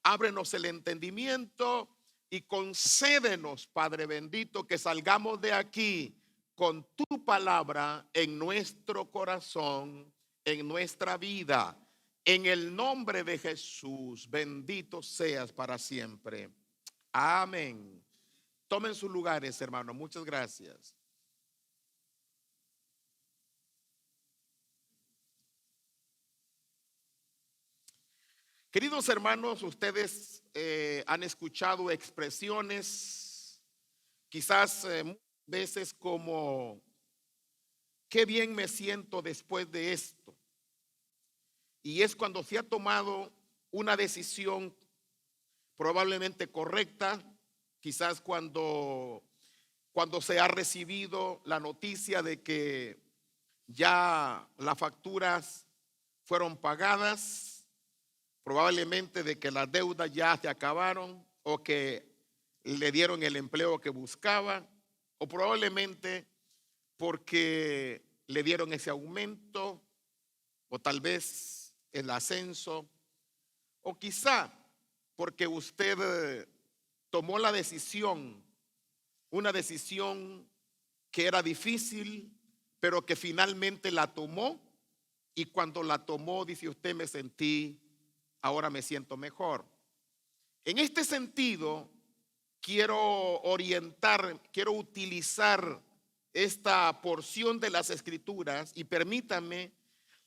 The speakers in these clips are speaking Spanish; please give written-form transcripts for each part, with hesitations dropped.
ábrenos el entendimiento y concédenos, Padre bendito, que salgamos de aquí con tu palabra en nuestro corazón, en nuestra vida. En el nombre de Jesús, bendito seas para siempre. Amén. Tomen sus lugares, hermanos. Muchas gracias. Queridos hermanos, ustedes han escuchado expresiones quizás veces como qué bien me siento después de esto. Y es cuando se ha tomado una decisión probablemente correcta, quizás cuando se ha recibido la noticia de que ya las facturas fueron pagadas, probablemente de que las deudas ya se acabaron o que le dieron el empleo que buscaba, o probablemente porque le dieron ese aumento, o tal vez el ascenso, o quizá porque usted tomó la decisión, una decisión que era difícil, pero que finalmente la tomó, y cuando la tomó, dice usted, me sentí, ahora me siento mejor. En este sentido, quiero utilizar esta porción de las Escrituras y permítame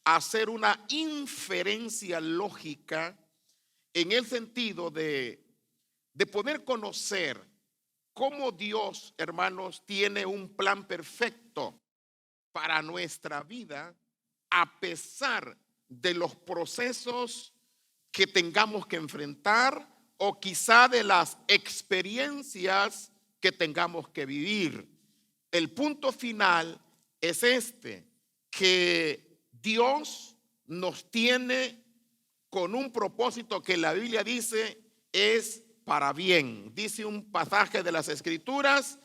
hacer una inferencia lógica en el sentido de poder conocer cómo Dios, hermanos, tiene un plan perfecto para nuestra vida a pesar de los procesos que tengamos que enfrentar o quizá de las experiencias que tengamos que vivir. El punto final es que Dios nos tiene con un propósito que la Biblia dice es para bien. Dice un pasaje de las Escrituras: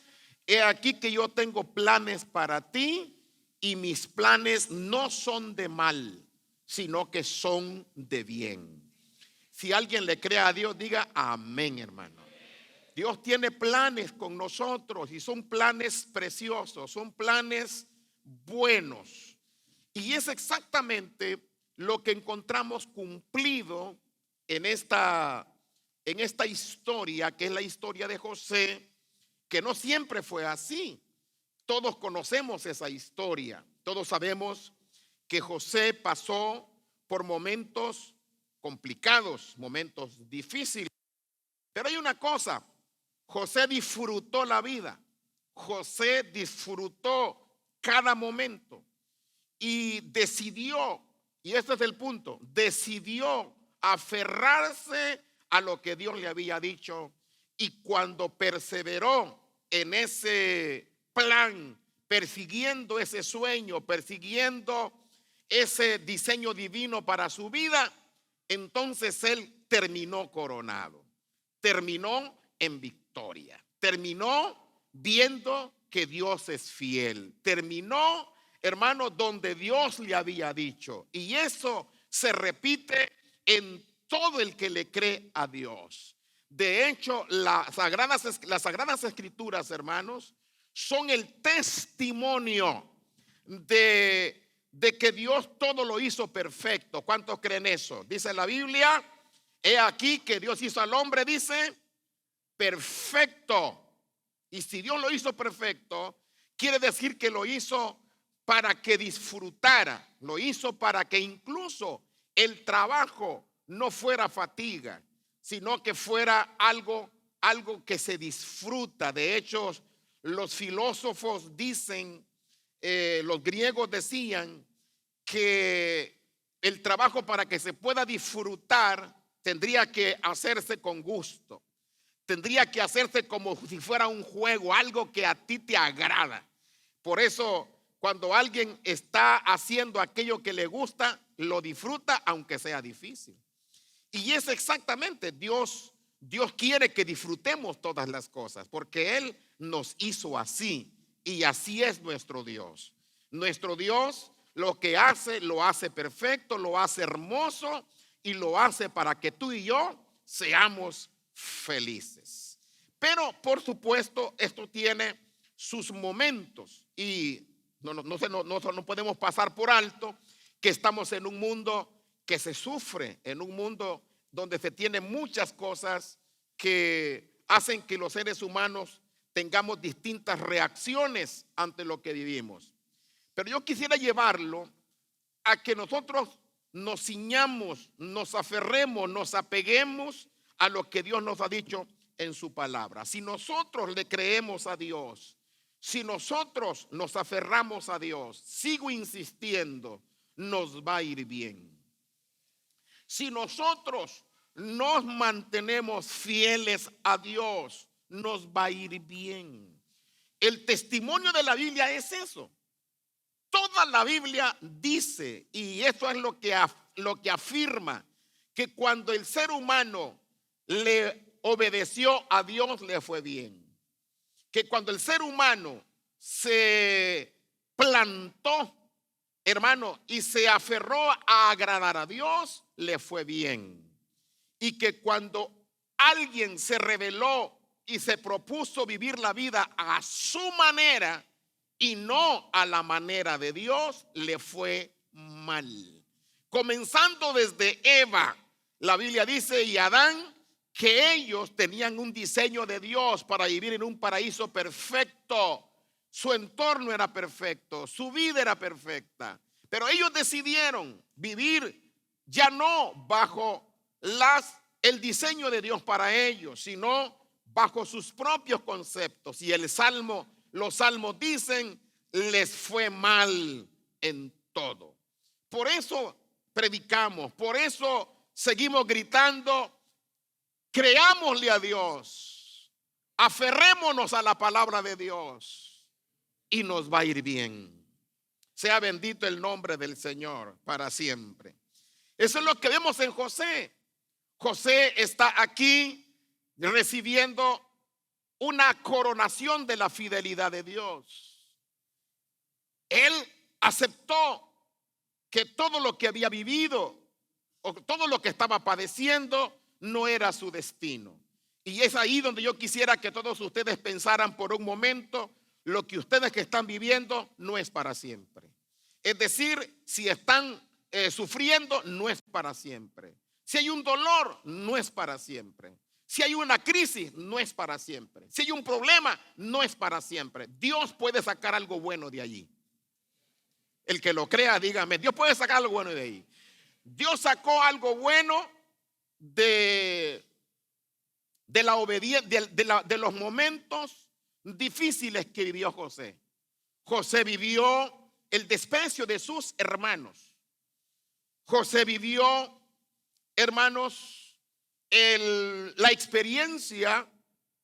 he aquí que yo tengo planes para ti y mis planes no son de mal, sino que son de bien. Si alguien le cree a Dios, diga amén, hermano. Dios tiene planes con nosotros y son planes preciosos, son planes buenos. Y es exactamente lo que encontramos cumplido en esta historia, que es la historia de José, que no siempre fue así. Todos conocemos esa historia. Todos sabemos que José pasó por momentos complicados, momentos difíciles. Pero hay una cosa: José disfrutó la vida. José disfrutó cada momento y decidió, y este es el punto, decidió aferrarse a lo que Dios le había dicho, y cuando perseveró en ese plan, persiguiendo ese sueño, persiguiendo ese diseño divino para su vida, entonces él terminó coronado, terminó en victoria, terminó viendo que Dios es fiel, terminó, hermano, donde Dios le había dicho. Y eso se repite en todo el que le cree a Dios. De hecho, las sagradas escrituras, hermanos, son el testimonio de que Dios todo lo hizo perfecto. ¿Cuántos creen eso? Dice la Biblia: he aquí que Dios hizo al hombre, dice, perfecto. Y si Dios lo hizo perfecto, quiere decir que lo hizo para que disfrutara, lo hizo para que incluso el trabajo no fuera fatiga, sino que fuera algo que se disfruta. De hecho, los filósofos dicen, los griegos decían que el trabajo, para que se pueda disfrutar, tendría que hacerse con gusto, tendría que hacerse como si fuera un juego, algo que a ti te agrada. Por eso, cuando alguien está haciendo aquello que le gusta, lo disfruta aunque sea difícil. Y es exactamente, Dios quiere que disfrutemos todas las cosas, porque Él nos hizo así, y así es nuestro Dios. Nuestro Dios lo que hace, lo hace perfecto, lo hace hermoso, y lo hace para que tú y yo seamos felices. Pero por supuesto esto tiene sus momentos y no podemos pasar por alto que estamos en un mundo que se sufre, en un mundo donde se tienen muchas cosas que hacen que los seres humanos tengamos distintas reacciones ante lo que vivimos. Pero yo quisiera llevarlo a que nosotros nos ciñamos, nos aferremos, nos apeguemos a lo que Dios nos ha dicho en su palabra. Si nosotros le creemos a Dios, si nosotros nos aferramos a Dios, sigo insistiendo, nos va a ir bien. Si nosotros nos mantenemos fieles a Dios, nos va a ir bien. El testimonio de la Biblia es eso. Toda la Biblia dice, y eso es lo que afirma, que cuando el ser humano le obedeció a Dios, le fue bien. Que cuando el ser humano se plantó, hermano, y se aferró a agradar a Dios, le fue bien. Y que cuando alguien se rebeló y se propuso vivir la vida a su manera y no a la manera de Dios, le fue mal. Comenzando desde Eva, la Biblia dice, y Adán, que ellos tenían un diseño de Dios para vivir en un paraíso perfecto. Su entorno era perfecto, su vida era perfecta, pero ellos decidieron vivir ya no bajo el diseño de Dios para ellos, sino bajo sus propios conceptos. Y los salmos dicen, les fue mal en todo. Por eso predicamos, por eso seguimos gritando, creámosle a Dios, aferrémonos a la palabra de Dios y nos va a ir bien. Sea bendito el nombre del Señor para siempre. Eso es lo que vemos en José. José está aquí recibiendo una coronación de la fidelidad de Dios. Él aceptó que todo lo que había vivido o todo lo que estaba padeciendo no era su destino. Y es ahí donde yo quisiera que todos ustedes pensaran por un momento, lo que ustedes que están viviendo no es para siempre. Es decir, si están sufriendo, no es para siempre. Si hay un dolor, no es para siempre. Si hay una crisis, no es para siempre. Si hay un problema, no es para siempre. Dios puede sacar algo bueno de allí. El que lo crea, dígame, Dios puede sacar algo bueno de ahí. Dios sacó algo bueno de la obediencia, de los momentos difíciles que vivió José. José vivió el desprecio de sus hermanos. José vivió, hermanos, la experiencia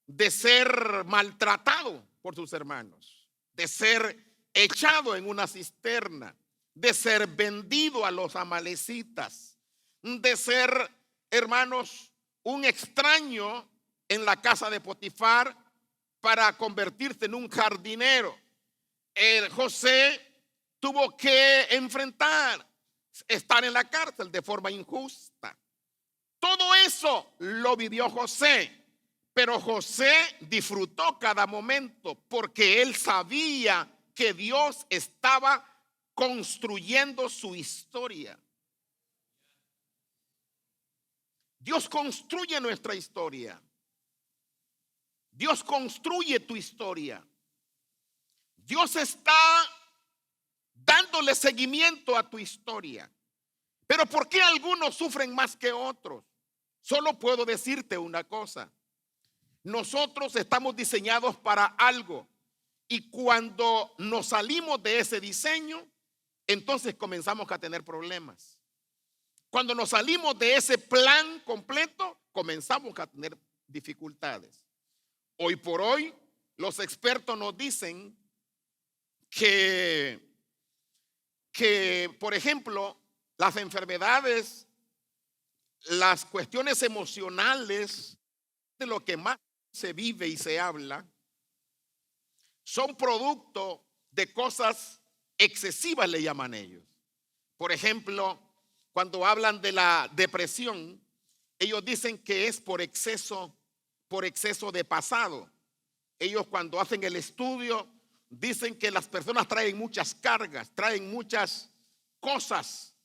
de ser maltratado por sus hermanos, de ser echado en una cisterna, de ser vendido a los amalecitas, de ser, hermanos, un extraño en la casa de Potifar para convertirse en un jardinero. José tuvo que enfrentar estar en la cárcel de forma injusta. Todo eso lo vivió José, pero José disfrutó cada momento porque él sabía que Dios estaba construyendo su historia. Dios construye nuestra historia. Dios construye tu historia. Dios está dándole seguimiento a tu historia. Pero ¿por qué algunos sufren más que otros? Solo puedo decirte una cosa. Nosotros estamos diseñados para algo. Y cuando nos salimos de ese diseño, entonces comenzamos a tener problemas. Cuando nos salimos de ese plan completo, comenzamos a tener dificultades. Hoy por hoy, los expertos nos dicen que por ejemplo, las enfermedades, las cuestiones emocionales, de lo que más se vive y se habla, son producto de cosas excesivas, le llaman ellos. Por ejemplo, cuando hablan de la depresión, ellos dicen que es por exceso de pasado. Ellos cuando hacen el estudio dicen que las personas traen muchas cargas, traen muchas cosas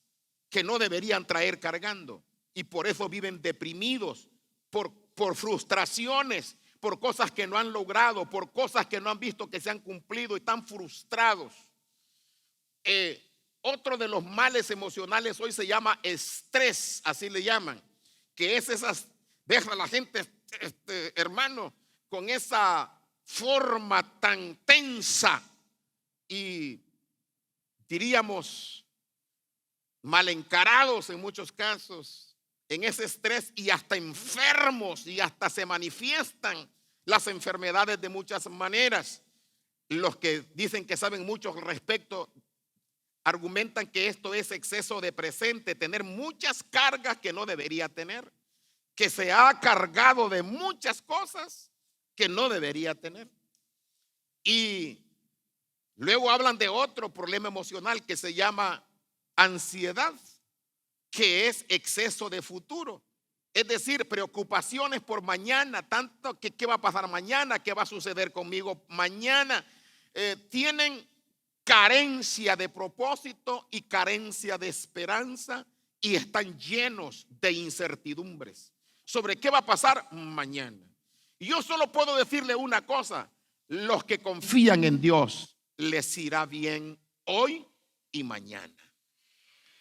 que no deberían traer cargando, y por eso viven deprimidos, por frustraciones, por cosas que no han logrado, por cosas que no han visto que se han cumplido y están frustrados. Otro de los males emocionales hoy se llama estrés, así le llaman, que es deja a la gente, hermano, con esa forma tan tensa y diríamos mal encarados en muchos casos, en ese estrés, y hasta enfermos, y hasta se manifiestan las enfermedades de muchas maneras. Los que dicen que saben mucho al respecto argumentan que esto es exceso de presente, tener muchas cargas que no debería tener, que se ha cargado de muchas cosas que no debería tener. Y luego hablan de otro problema emocional que se llama ansiedad, que es exceso de futuro. Es decir, preocupaciones por mañana, tanto que qué va a pasar mañana, qué va a suceder conmigo mañana. Tienen carencia de propósito y carencia de esperanza, y están llenos de incertidumbres sobre qué va a pasar mañana. Y yo solo puedo decirle una cosa: los que confían en Dios les irá bien hoy y mañana.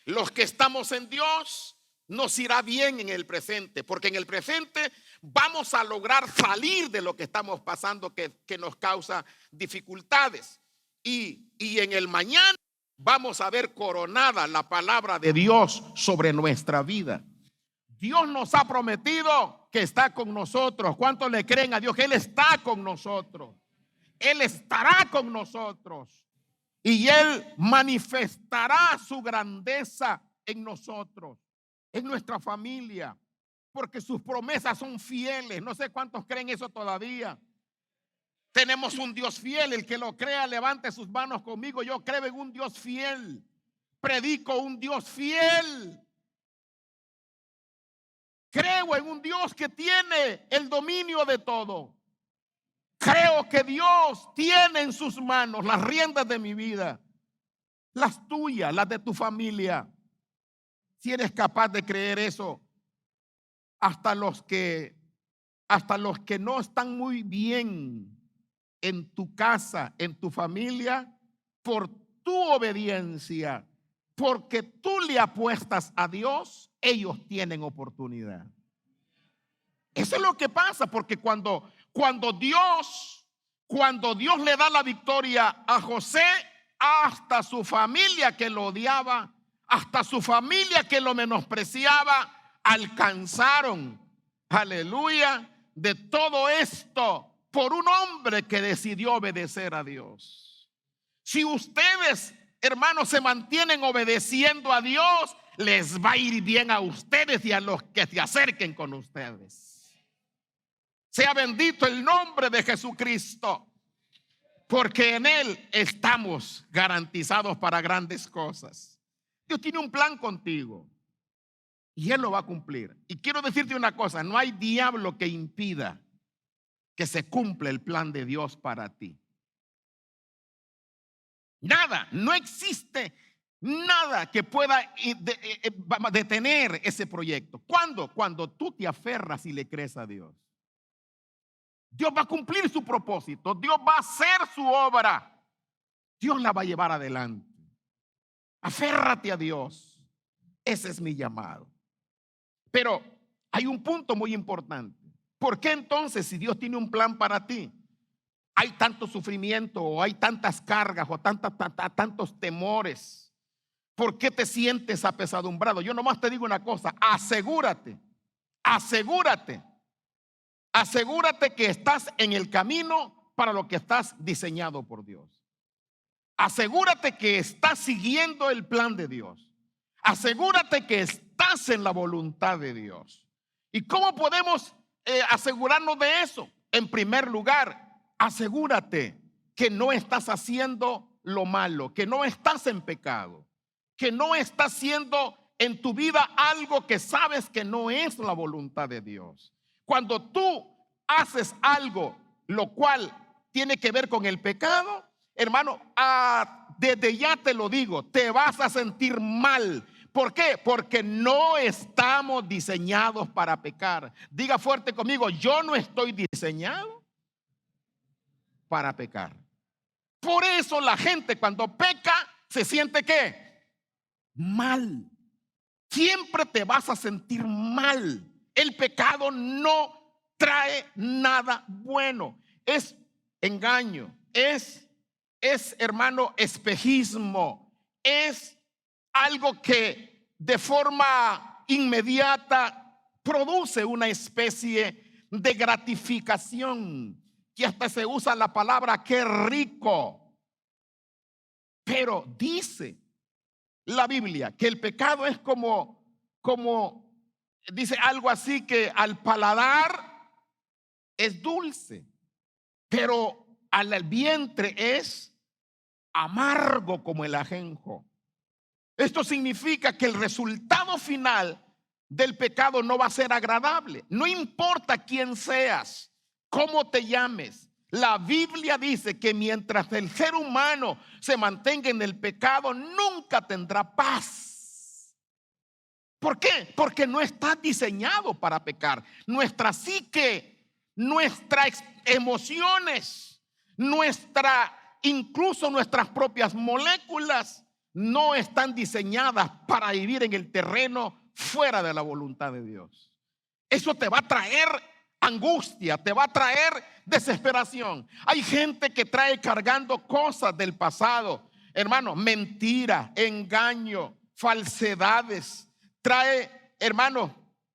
Los que estamos en Dios nos irá bien en el presente, porque en el presente vamos a lograr salir de lo que estamos pasando que nos causa dificultades. Y en el mañana vamos a ver coronada la palabra de Dios sobre nuestra vida. Dios nos ha prometido que está con nosotros. ¿Cuántos le creen a Dios que Él está con nosotros? Él estará con nosotros y Él manifestará su grandeza en nosotros, en nuestra familia, porque sus promesas son fieles. No sé cuántos creen eso todavía. Tenemos un Dios fiel. El que lo crea, levante sus manos conmigo. Yo creo en un Dios fiel. Predico un Dios fiel. Creo en un Dios que tiene el dominio de todo. Creo que Dios tiene en sus manos las riendas de mi vida, las tuyas, las de tu familia. Si eres capaz de creer eso, hasta los que no están muy bien en tu casa, en tu familia, por tu obediencia, porque tú le apuestas a Dios, ellos tienen oportunidad. Eso es lo que pasa, porque cuando Dios le da la victoria a José, hasta su familia que lo odiaba, hasta su familia que lo menospreciaba, alcanzaron, aleluya, de todo esto por un hombre que decidió obedecer a Dios. Si ustedes, hermanos, se mantienen obedeciendo a Dios, les va a ir bien a ustedes y a los que se acerquen con ustedes. Sea bendito el nombre de Jesucristo, porque en Él estamos garantizados para grandes cosas. Dios tiene un plan contigo y Él lo va a cumplir. Y quiero decirte una cosa: no hay diablo que impida que se cumpla el plan de Dios para ti. Nada, no existe nada que pueda detener ese proyecto. ¿Cuándo? Cuando tú te aferras y le crees a Dios. Dios va a cumplir su propósito. Dios va a hacer su obra. Dios la va a llevar adelante. Aférrate a Dios. Ese es mi llamado. Pero hay un punto muy importante. ¿Por qué entonces, si Dios tiene un plan para ti, hay tanto sufrimiento o hay tantas cargas o tantos temores? ¿Por qué te sientes apesadumbrado? Yo nomás te digo una cosa: asegúrate que estás en el camino para lo que estás diseñado por Dios. Asegúrate que estás siguiendo el plan de Dios. Asegúrate que estás en la voluntad de Dios. ¿Y cómo podemos asegurarnos de eso? En primer lugar, asegúrate que no estás haciendo lo malo, que no estás en pecado, que no estás siendo en tu vida algo que sabes que no es la voluntad de Dios. Cuando tú haces algo lo cual tiene que ver con el pecado, hermano, desde ya te lo digo, te vas a sentir mal. ¿Por qué? Porque no estamos diseñados para pecar. Diga fuerte conmigo, yo no estoy diseñado para pecar. Por eso la gente cuando peca se siente ¿qué? Mal. Siempre te vas a sentir mal. El pecado no trae nada bueno. Es engaño, es hermano, espejismo, es algo que de forma inmediata produce una especie de gratificación, que hasta se usa la palabra qué rico. Pero dice la Biblia que el pecado es como dice algo así, que al paladar es dulce, pero al vientre es amargo como el ajenjo. Esto significa que el resultado final del pecado no va a ser agradable. No importa quién seas, cómo te llames. La Biblia dice que mientras el ser humano se mantenga en el pecado, nunca tendrá paz. ¿Por qué? Porque no está diseñado para pecar. Nuestra psique, nuestras emociones, incluso nuestras propias moléculas no están diseñadas para vivir en el terreno fuera de la voluntad de Dios. Eso te va a traer angustia, te va a traer desesperación. Hay gente que trae cargando cosas del pasado, hermano, mentira, engaño, falsedades. Trae, hermano,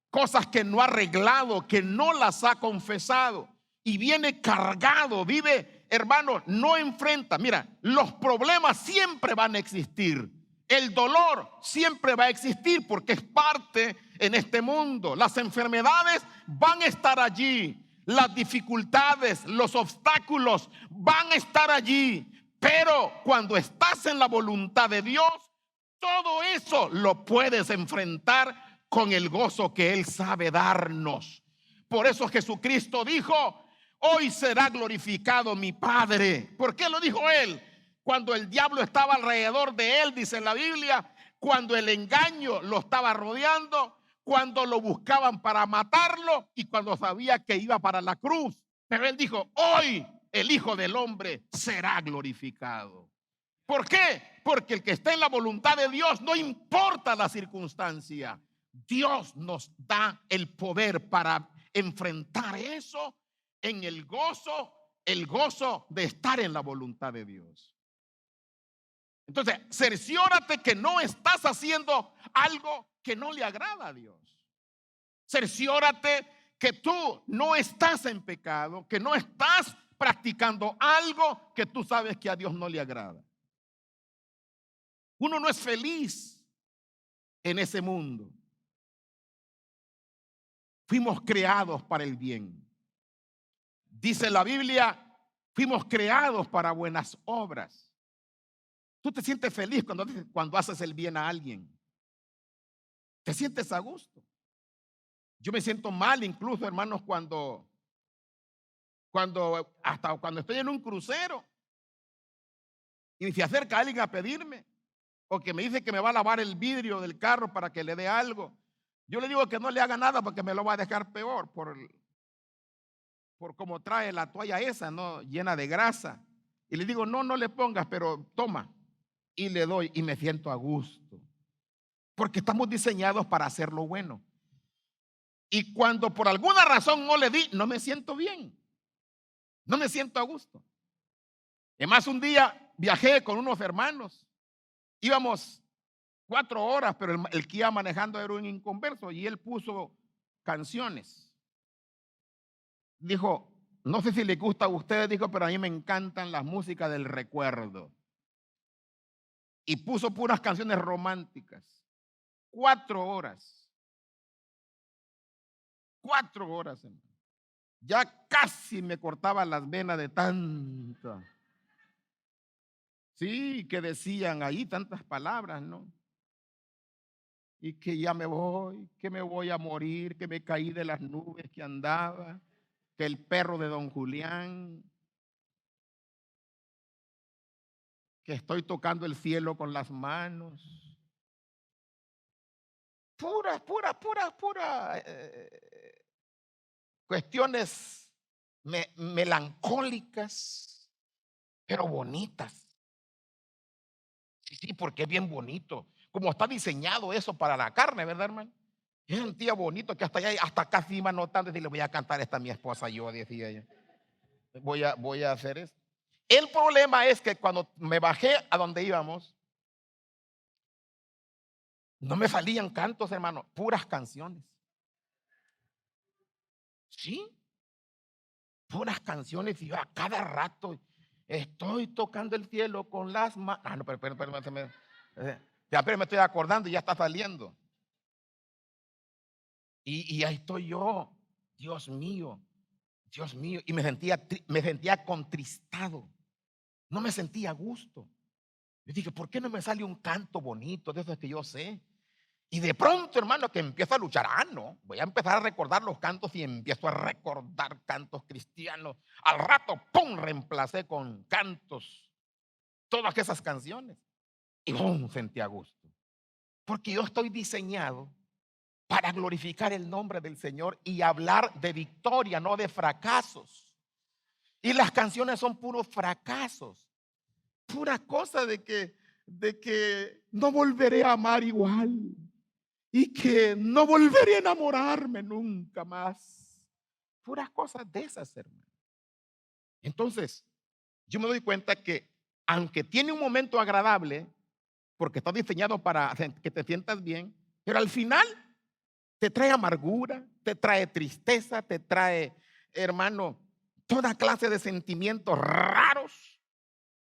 cosas que no ha arreglado, que no las ha confesado, y viene cargado, vive, hermano, no enfrenta. Mira, los problemas siempre van a existir. El dolor siempre va a existir porque es parte en este mundo. Las enfermedades van a estar allí. Las dificultades, los obstáculos van a estar allí. Pero cuando estás en la voluntad de Dios, todo eso lo puedes enfrentar con el gozo que Él sabe darnos. Por eso Jesucristo dijo: hoy será glorificado mi Padre. ¿Por qué lo dijo Él? Cuando el diablo estaba alrededor de Él, dice la Biblia, cuando el engaño lo estaba rodeando, cuando lo buscaban para matarlo y cuando sabía que iba para la cruz. Pero Él dijo: hoy el Hijo del Hombre será glorificado. ¿Por qué? Porque el que está en la voluntad de Dios, no importa la circunstancia, Dios nos da el poder para enfrentar eso en el gozo de estar en la voluntad de Dios. Entonces, cerciórate que no estás haciendo algo que no le agrada a Dios. Cerciórate que tú no estás en pecado, que no estás practicando algo que tú sabes que a Dios no le agrada. Uno no es feliz en ese mundo. Fuimos creados para el bien. Dice la Biblia, fuimos creados para buenas obras. Tú te sientes feliz cuando haces el bien a alguien. Te sientes a gusto. Yo me siento mal incluso, hermanos, cuando estoy en un crucero y se acerca alguien a pedirme, o que me dice que me va a lavar el vidrio del carro para que le dé algo. Yo le digo que no le haga nada porque me lo va a dejar peor por cómo trae la toalla esa, ¿no? Llena de grasa. Y le digo: no le pongas, pero toma. Y le doy y me siento a gusto. Porque estamos diseñados para hacer lo bueno. Y cuando por alguna razón no le di, no me siento bien. No me siento a gusto. Además, un día viajé con unos hermanos. Íbamos 4 horas, pero el que iba manejando era un inconverso y él puso canciones. Dijo: no sé si le gusta a ustedes, dijo, pero a mí me encantan las músicas del recuerdo. Y puso puras canciones románticas. 4 horas. 4 horas, hermano. Ya casi me cortaba las venas de tanta. Sí, que decían ahí tantas palabras, ¿no? y que ya me voy, que me voy a morir, que me caí de las nubes que andaba, que el perro de don Julián, que estoy tocando el cielo con las manos. Pura cuestiones melancólicas, pero bonitas. Sí, porque es bien bonito. Como está diseñado eso para la carne, ¿verdad, hermano? Yo sentía bonito que hasta allá, hasta casi iba notando, y le voy a cantar esta a mi esposa, yo decía ella. Voy a hacer eso. El problema es que cuando me bajé a donde íbamos, no me salían cantos, hermano, puras canciones. Sí, puras canciones, y yo a cada rato estoy tocando el cielo con las manos. Ah, no, pero ya, pero me estoy acordando y ya está saliendo. Y ahí estoy yo, Dios mío, y me sentía contristado, no me sentía a gusto. Yo dije, ¿por qué no me sale un canto bonito de esos que yo sé? Y de pronto, hermano, que empiezo a luchar. No, voy a empezar a recordar los cantos y empiezo a recordar cantos cristianos. Al rato, ¡pum!, reemplacé con cantos todas esas canciones. Y ¡pum!, sentí a gusto. Porque yo estoy diseñado para glorificar el nombre del Señor y hablar de victoria, no de fracasos. Y las canciones son puros fracasos, pura cosa de que no volveré a amar igual y que no volveré a enamorarme nunca más. Puras cosas de esas, hermano. Entonces, yo me doy cuenta que aunque tiene un momento agradable, porque está diseñado para que te sientas bien, pero al final te trae amargura, te trae tristeza, te trae, hermano, toda clase de sentimientos raros,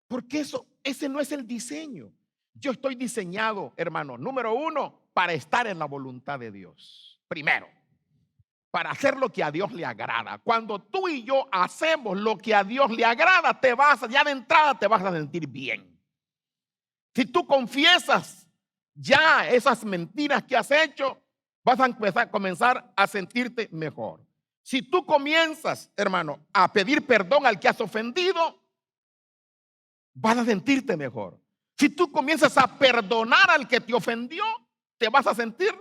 porque ese no es el diseño. Yo estoy diseñado, hermano, número uno, para estar en la voluntad de Dios. Primero, para hacer lo que a Dios le agrada. Cuando tú y yo hacemos lo que a Dios le agrada, ya de entrada te vas a sentir bien. Si tú confiesas ya esas mentiras que has hecho, vas a comenzar a sentirte mejor. Si tú comienzas, hermano, a pedir perdón al que has ofendido, vas a sentirte mejor. Si tú comienzas a perdonar al que te ofendió, te vas a sentir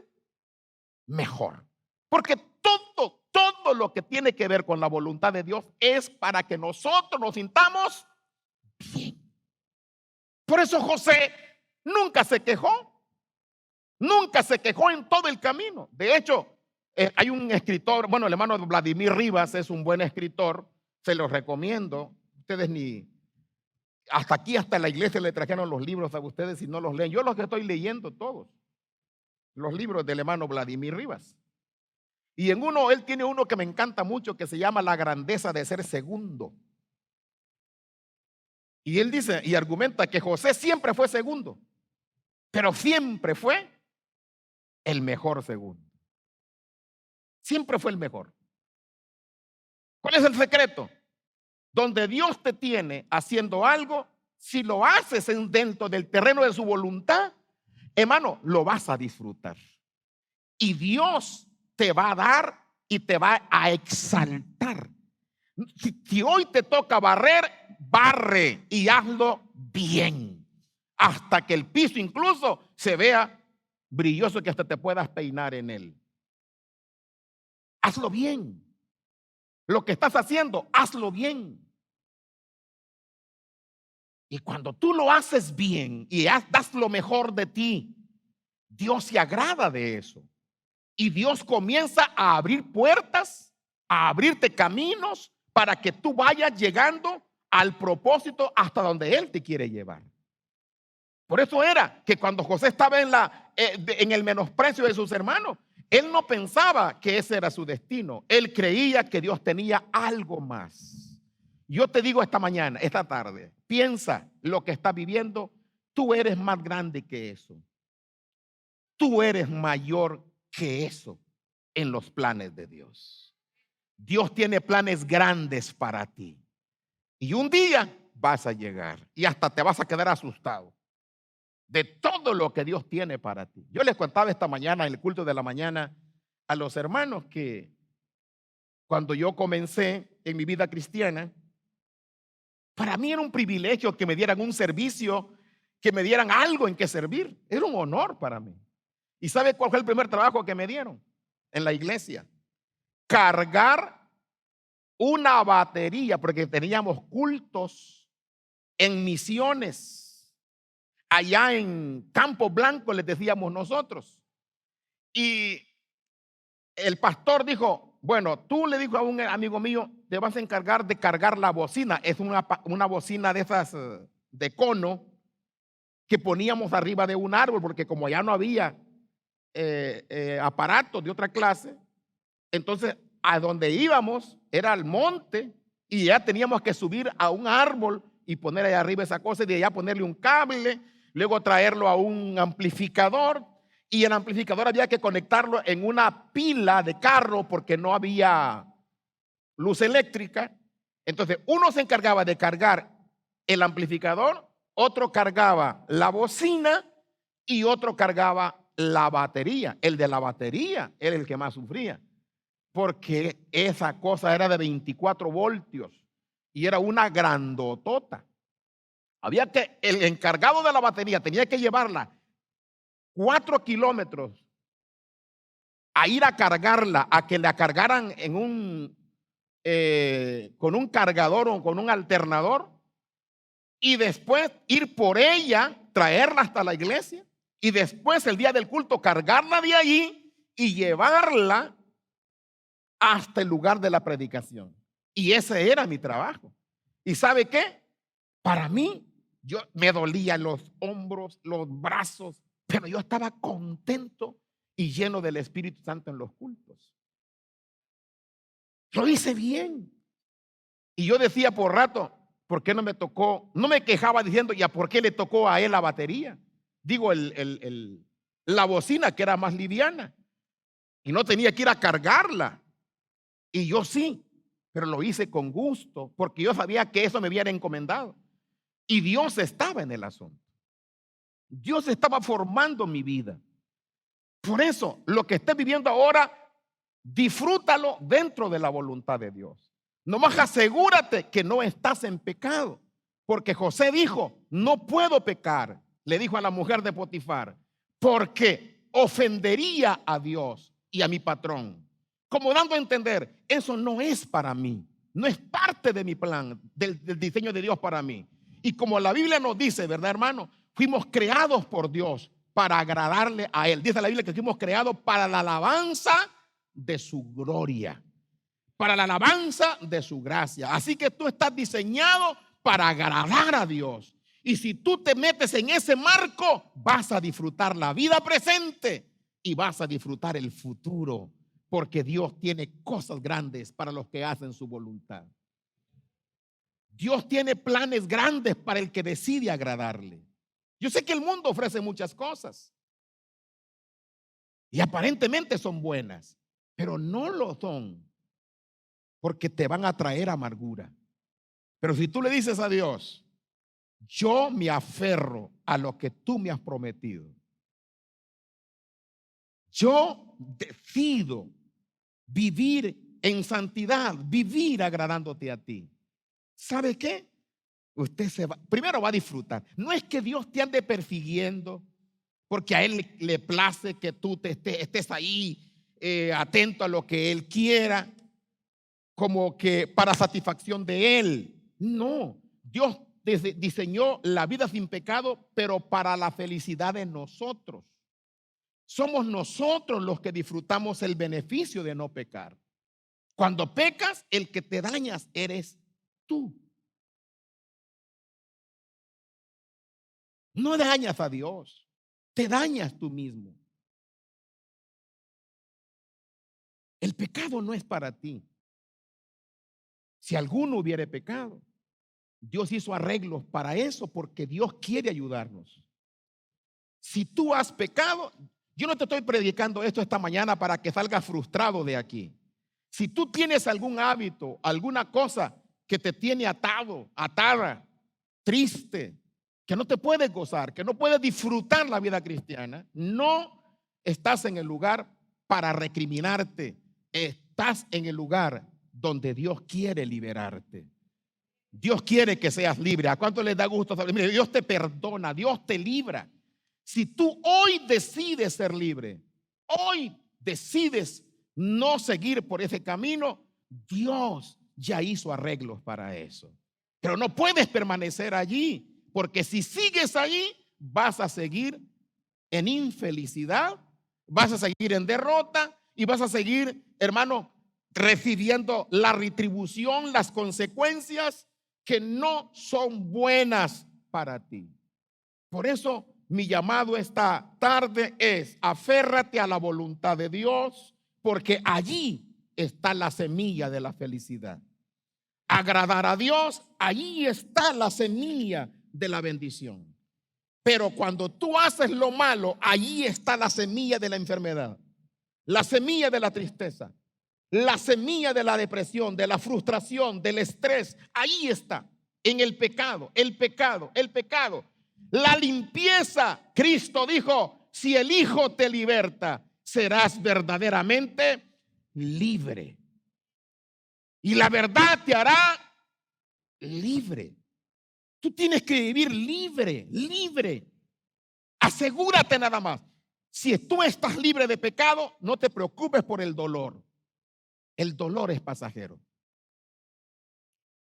mejor. Porque todo lo que tiene que ver con la voluntad de Dios es para que nosotros nos sintamos bien. Por eso José nunca se quejó. Nunca se quejó en todo el camino. De hecho, hay un escritor, bueno, el hermano Vladimir Rivas es un buen escritor, se los recomiendo. Ustedes hasta aquí, hasta la iglesia le trajeron los libros a ustedes si no los leen. Yo los que estoy leyendo todos, los libros del hermano Vladimir Rivas. Y él tiene uno que me encanta mucho que se llama La grandeza de ser segundo. Y él dice y argumenta que José siempre fue segundo, pero siempre fue el mejor segundo. Siempre fue el mejor. ¿Cuál es el secreto? Donde Dios te tiene haciendo algo, si lo haces dentro del terreno de su voluntad, hermano, lo vas a disfrutar. Y Dios te va a dar y te va a exaltar. Si hoy te toca barrer, barre y hazlo bien. Hasta que el piso incluso se vea brilloso, que hasta te puedas peinar en él. Hazlo bien. Lo que estás haciendo, hazlo bien. Y cuando tú lo haces bien y das lo mejor de ti, Dios se agrada de eso. Y Dios comienza a abrir puertas, a abrirte caminos para que tú vayas llegando al propósito hasta donde Él te quiere llevar. Por eso era que cuando José estaba en el menosprecio de sus hermanos, él no pensaba que ese era su destino. Él creía que Dios tenía algo más. Yo te digo esta mañana, esta tarde, piensa lo que estás viviendo. Tú eres más grande que eso. Tú eres mayor que eso en los planes de Dios. Dios tiene planes grandes para ti. Y un día vas a llegar y hasta te vas a quedar asustado. de todo lo que Dios tiene para ti. Yo les contaba esta mañana en el culto de la mañana a los hermanos que cuando yo comencé en mi vida cristiana, para mí era un privilegio que me dieran un servicio, que me dieran algo en que servir. Era un honor para mí. ¿Y sabe cuál fue el primer trabajo que me dieron en la iglesia? Cargar una batería, porque teníamos cultos en Misiones, allá en Campo Blanco, les decíamos nosotros. Y el pastor dijo, bueno, tú, le dijo a un amigo mío, te vas a encargar de cargar la bocina. Es una bocina de esas de cono que poníamos arriba de un árbol, porque como ya no había aparatos de otra clase, entonces a donde íbamos era al monte y ya teníamos que subir a un árbol y poner ahí arriba esa cosa y de allá ponerle un cable, luego traerlo a un amplificador, y el amplificador había que conectarlo en una pila de carro porque no había luz eléctrica. Entonces uno se encargaba de cargar el amplificador, otro cargaba la bocina y otro cargaba la batería. El de la batería era el que más sufría, porque esa cosa era de 24 voltios y era una grandotota. Había que, el encargado de la batería tenía que llevarla 4 kilómetros a ir a cargarla, a que la cargaran en con un cargador o con un alternador, y después ir por ella, traerla hasta la iglesia, y después el día del culto cargarla de allí y llevarla hasta el lugar de la predicación. Y ese era mi trabajo. ¿Y sabe qué? Para mí, yo me dolían los hombros, los brazos, pero yo estaba contento y lleno del Espíritu Santo en los cultos. Lo hice bien. Y yo decía por rato, ¿por qué no me tocó? No me quejaba diciendo, ¿ya por qué le tocó a él la batería? Digo, la bocina, que era más liviana, y no tenía que ir a cargarla. Y yo sí, pero lo hice con gusto, porque yo sabía que eso me había encomendado. Y Dios estaba en el asunto. Dios estaba formando mi vida. Por eso, lo que estés viviendo ahora, disfrútalo dentro de la voluntad de Dios. Nomás asegúrate que no estás en pecado, porque José dijo, no puedo pecar, le dijo a la mujer de Potifar, porque ofendería a Dios y a mi patrón. Como dando a entender, eso no es para mí, no es parte de mi plan, del diseño de Dios para mí. Y como la Biblia nos dice, ¿verdad, hermano? Fuimos creados por Dios para agradarle a Él. Dice la Biblia que fuimos creados para la alabanza de su gloria, para la alabanza de su gracia. Así que tú estás diseñado para agradar a Dios. Y si tú te metes en ese marco, vas a disfrutar la vida presente y vas a disfrutar el futuro, porque Dios tiene cosas grandes para los que hacen su voluntad. Dios tiene planes grandes para el que decide agradarle. Yo sé que el mundo ofrece muchas cosas y aparentemente son buenas, pero no lo son, porque te van a traer amargura. Pero si tú le dices a Dios, yo me aferro a lo que tú me has prometido, yo decido vivir en santidad, vivir agradándote a ti, ¿sabe qué? Usted primero va a disfrutar. No es que Dios te ande persiguiendo, porque a Él le place que tú estés ahí atento a lo que Él quiera, como que para satisfacción de Él. No, Dios diseñó la vida sin pecado, pero para la felicidad de nosotros. Somos nosotros los que disfrutamos el beneficio de no pecar. Cuando pecas, el que te dañas eres tú. No dañas a Dios, te dañas tú mismo. El pecado no es para ti. Si alguno hubiere pecado, Dios hizo arreglos para eso, porque Dios quiere ayudarnos. Si tú has pecado, yo no te estoy predicando esto esta mañana para que salgas frustrado de aquí. Si tú tienes algún hábito, alguna cosa que te tiene atado, atada, triste, que no te puedes gozar, que no puedes disfrutar la vida cristiana, no estás en el lugar para recriminarte. Estás en el lugar donde Dios quiere liberarte. Dios quiere que seas libre. ¿A cuánto les da gusto saber? Mire, Dios te perdona, Dios te libra. Si tú hoy decides ser libre, hoy decides no seguir por ese camino, Dios ya hizo arreglos para eso. Pero no puedes permanecer allí, porque si sigues allí, vas a seguir en infelicidad, vas a seguir en derrota y vas a seguir, hermano, recibiendo la retribución, las consecuencias que no son buenas para ti. Por eso mi llamado esta tarde es: aférrate a la voluntad de Dios, porque allí está la semilla de la felicidad. Agradar a Dios, allí está la semilla de la bendición. Pero cuando tú haces lo malo, allí está la semilla de la enfermedad, la semilla de la tristeza, la semilla de la depresión, de la frustración, del estrés. Ahí está, en el pecado, el pecado, el pecado. La limpieza, Cristo dijo: si el Hijo te liberta, serás verdaderamente libre. Y la verdad te hará libre. Tú tienes que vivir libre, libre. Asegúrate nada más. Si tú estás libre de pecado, no te preocupes por el dolor. El dolor es pasajero.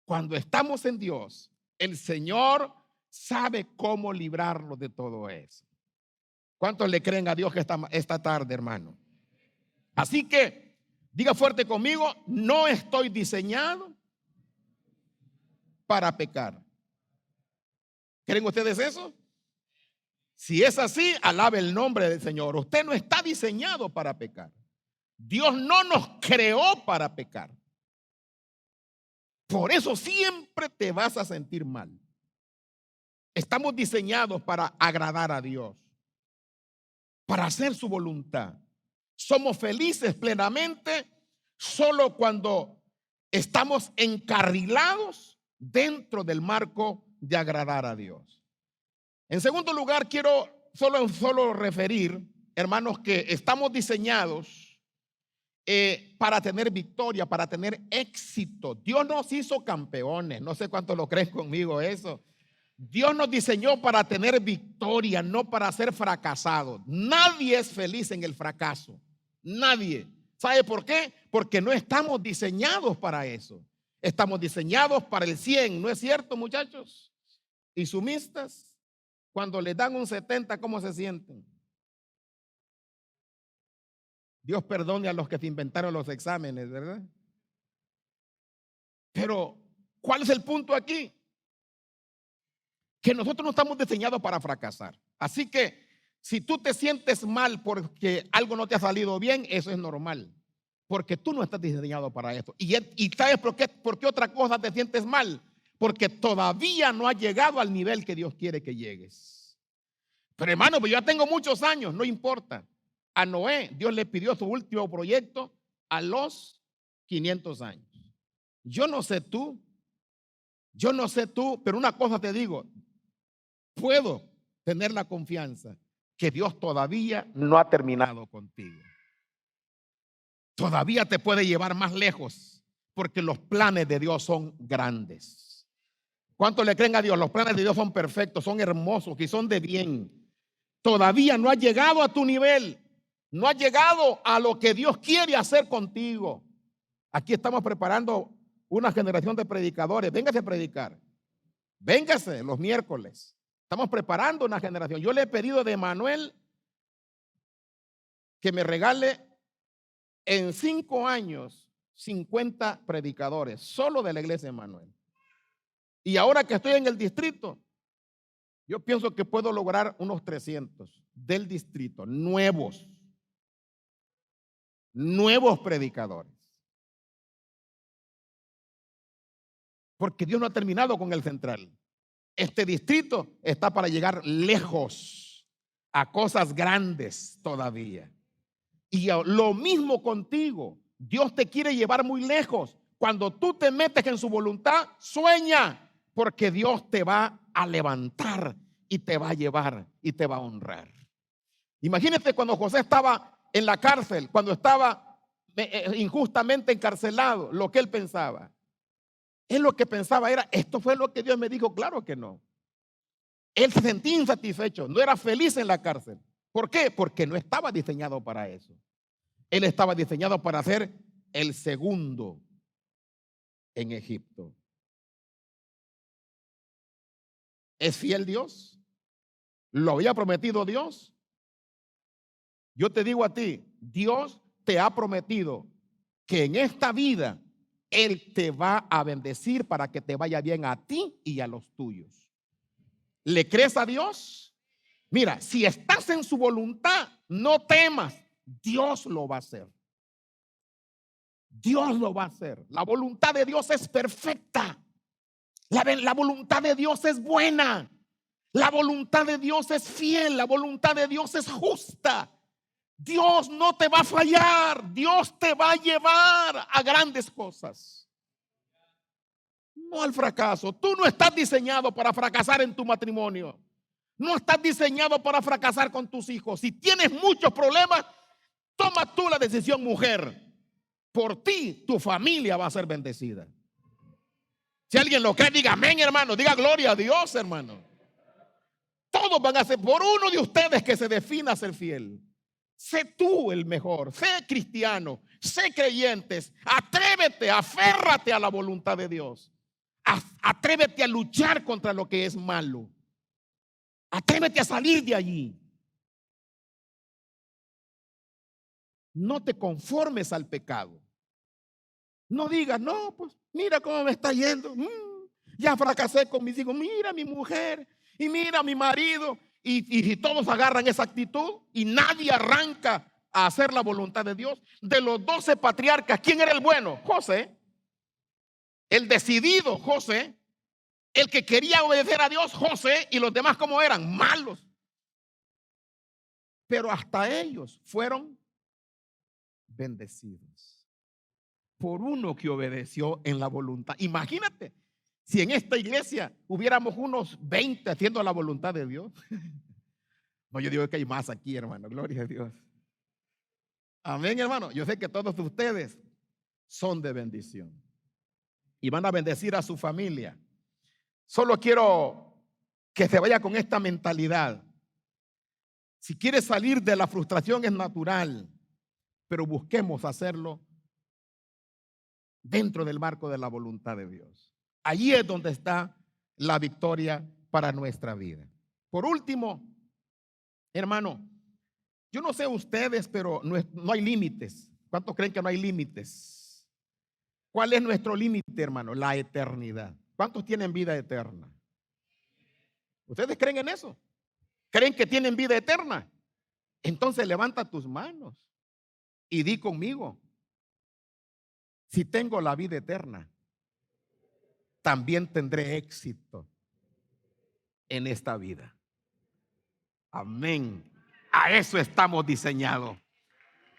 Cuando estamos en Dios, el Señor sabe cómo librarnos de todo eso. ¿Cuántos le creen a Dios que esta tarde, hermano? Así que diga fuerte conmigo: no estoy diseñado para pecar. ¿Creen ustedes eso? Si es así, alabe el nombre del Señor. Usted no está diseñado para pecar. Dios no nos creó para pecar. Por eso siempre te vas a sentir mal. Estamos diseñados para agradar a Dios, para hacer su voluntad. Somos felices plenamente solo cuando estamos encarrilados dentro del marco de agradar a Dios. En segundo lugar, quiero solo referir, hermanos, que estamos diseñados para tener victoria, para tener éxito. Dios nos hizo campeones. No sé cuántos lo creen conmigo eso. Dios nos diseñó para tener victoria, no para ser fracasados. Nadie es feliz en el fracaso. Nadie. ¿Sabe por qué? Porque no estamos diseñados para eso. Estamos diseñados para el 100. ¿No es cierto, muchachos? Y sumistas, cuando les dan un 70, ¿cómo se sienten? Dios perdone a los que se inventaron los exámenes, ¿verdad? Pero, ¿cuál es el punto aquí? Que nosotros no estamos diseñados para fracasar. Así que si tú te sientes mal porque algo no te ha salido bien, eso es normal, porque tú no estás diseñado para esto. ¿Y sabes por qué otra cosa te sientes mal? Porque todavía no has llegado al nivel que Dios quiere que llegues. Pero hermano, pues yo ya tengo muchos años, no importa. A Noé, Dios le pidió su último proyecto a los 500 años. Yo no sé tú, pero una cosa te digo: puedo tener la confianza que Dios todavía no ha terminado contigo. Todavía te puede llevar más lejos, porque los planes de Dios son grandes. ¿Cuántos le creen a Dios? Los planes de Dios son perfectos, son hermosos y son de bien. Todavía no has llegado a tu nivel, no has llegado a lo que Dios quiere hacer contigo. Aquí estamos preparando una generación de predicadores. Véngase a predicar. Véngase los miércoles. Estamos preparando una generación. Yo le he pedido de Manuel que me regale en 5 años 50 predicadores, solo de la iglesia de Manuel. Y ahora que estoy en el distrito, yo pienso que puedo lograr unos 300 del distrito, nuevos predicadores. Porque Dios no ha terminado con el central. Este distrito está para llegar lejos, a cosas grandes todavía. Y lo mismo contigo. Dios te quiere llevar muy lejos. Cuando tú te metes en su voluntad, sueña, porque Dios te va a levantar y te va a llevar y te va a honrar. Imagínate cuando José estaba en la cárcel, cuando estaba injustamente encarcelado, lo que él pensaba. Él lo que pensaba era, esto fue lo que Dios me dijo. Claro que no. Él se sentía insatisfecho, no era feliz en la cárcel. ¿Por qué? Porque no estaba diseñado para eso. Él estaba diseñado para ser el segundo en Egipto. ¿Es fiel Dios? ¿Lo había prometido Dios? Yo te digo a ti, Dios te ha prometido que en esta vida Él te va a bendecir para que te vaya bien a ti y a los tuyos. ¿Le crees a Dios? Mira, si estás en su voluntad, no temas. Dios lo va a hacer. Dios lo va a hacer. La voluntad de Dios es perfecta. La voluntad de Dios es buena. La voluntad de Dios es fiel. La voluntad de Dios es justa. Dios no te va a fallar. Dios te va a llevar a grandes cosas. No al fracaso. Tú no estás diseñado para fracasar en tu matrimonio. No estás diseñado para fracasar con tus hijos. Si tienes muchos problemas, toma tú la decisión, mujer. Por ti, tu familia va a ser bendecida. Si alguien lo cree, diga amén, hermano. Diga gloria a Dios, hermano. Todos van a ser por uno de ustedes que se defina a ser fiel. Sé tú el mejor. Sé cristiano. Sé creyentes. Atrévete, aférrate a la voluntad de Dios. Atrévete a luchar contra lo que es malo. Atrévete a salir de allí. No te conformes al pecado. No digas, no, pues mira cómo me está yendo. Ya fracasé con mis hijos. Mira mi mujer y mira mi marido. Y todos agarran esa actitud y nadie arranca a hacer la voluntad de Dios. De los 12 patriarcas, ¿quién era el bueno? José. El decidido, José. El que quería obedecer a Dios, José. Y los demás, ¿cómo eran? Malos. Pero hasta ellos fueron bendecidos por uno que obedeció en la voluntad. Imagínate si en esta iglesia hubiéramos unos 20 haciendo la voluntad de Dios. No, yo digo que hay más aquí, hermano. Gloria a Dios. Amén, hermano. Yo sé que todos ustedes son de bendición y van a bendecir a su familia. Solo quiero que se vaya con esta mentalidad. Si quieres salir de la frustración es natural, pero busquemos hacerlo dentro del marco de la voluntad de Dios. Allí es donde está la victoria para nuestra vida. Por último, hermano, yo no sé ustedes, pero no hay límites. ¿Cuántos creen que no hay límites? ¿Cuál es nuestro límite, hermano? La eternidad. ¿Cuántos tienen vida eterna? ¿Ustedes creen en eso? ¿Creen que tienen vida eterna? Entonces levanta tus manos y di conmigo: si tengo la vida eterna, también tendré éxito en esta vida. Amén. A eso estamos diseñados.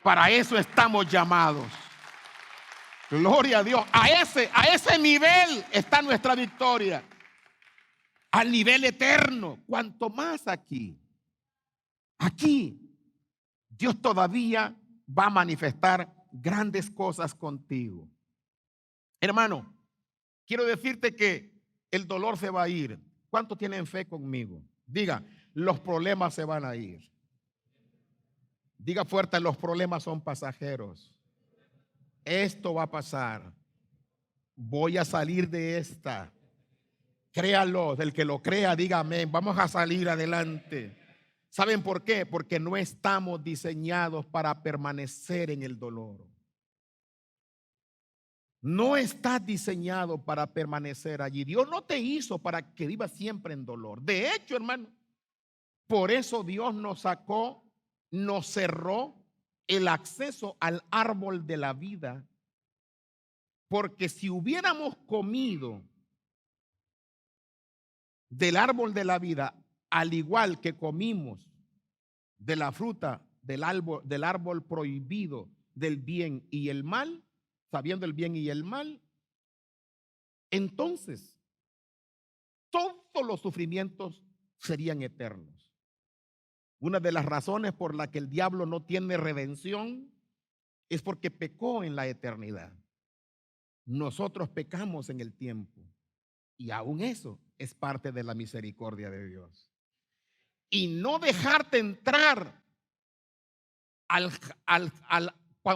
Para eso estamos llamados. Gloria a Dios. A ese nivel está nuestra victoria. Al nivel eterno. Cuanto más aquí. Aquí Dios todavía va a manifestar grandes cosas contigo. Hermano, quiero decirte que el dolor se va a ir. ¿Cuántos tienen fe conmigo? Diga, los problemas se van a ir. Diga fuerte, los problemas son pasajeros. Esto va a pasar. Voy a salir de esta. Créalo, del que lo crea, diga amén. Vamos a salir adelante. ¿Saben por qué? Porque no estamos diseñados para permanecer en el dolor. No estás diseñado para permanecer allí. Dios no te hizo para que vivas siempre en dolor. De hecho, hermano, por eso Dios nos sacó, nos cerró el acceso al árbol de la vida. Porque si hubiéramos comido del árbol de la vida, al igual que comimos de la fruta del árbol prohibido del bien y el mal, sabiendo el bien y el mal, entonces todos los sufrimientos serían eternos. Una de las razones por la que el diablo no tiene redención es porque pecó en la eternidad. Nosotros pecamos en el tiempo y aún eso es parte de la misericordia de Dios. Y no dejarte entrar al,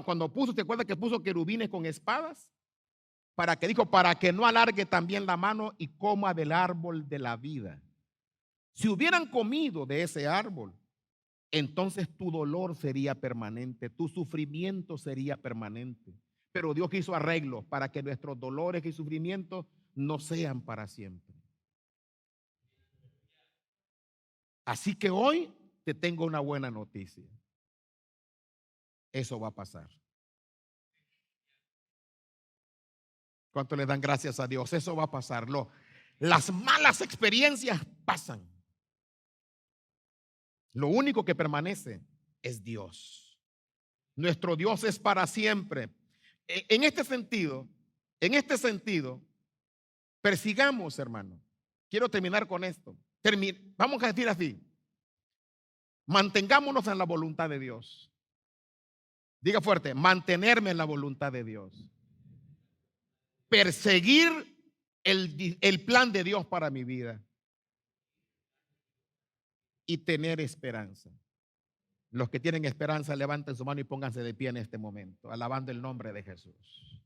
cuando puso, ¿te acuerdas que puso querubines con espadas? Para que dijo, para que no alargue también la mano y coma del árbol de la vida. Si hubieran comido de ese árbol, entonces tu dolor sería permanente, tu sufrimiento sería permanente. Pero Dios hizo arreglos para que nuestros dolores y sufrimientos no sean para siempre. Así que hoy te tengo una buena noticia. Eso va a pasar. ¿Cuánto le dan gracias a Dios? Eso va a pasar. Las malas experiencias pasan. Lo único que permanece es Dios. Nuestro Dios es para siempre. En este sentido, persigamos, hermano. Quiero terminar con esto. Vamos a decir así. Mantengámonos en la voluntad de Dios. Diga fuerte, mantenerme en la voluntad de Dios. Perseguir el plan de Dios para mi vida. Y tener esperanza. Los que tienen esperanza, levanten su mano y pónganse de pie en este momento, alabando el nombre de Jesús.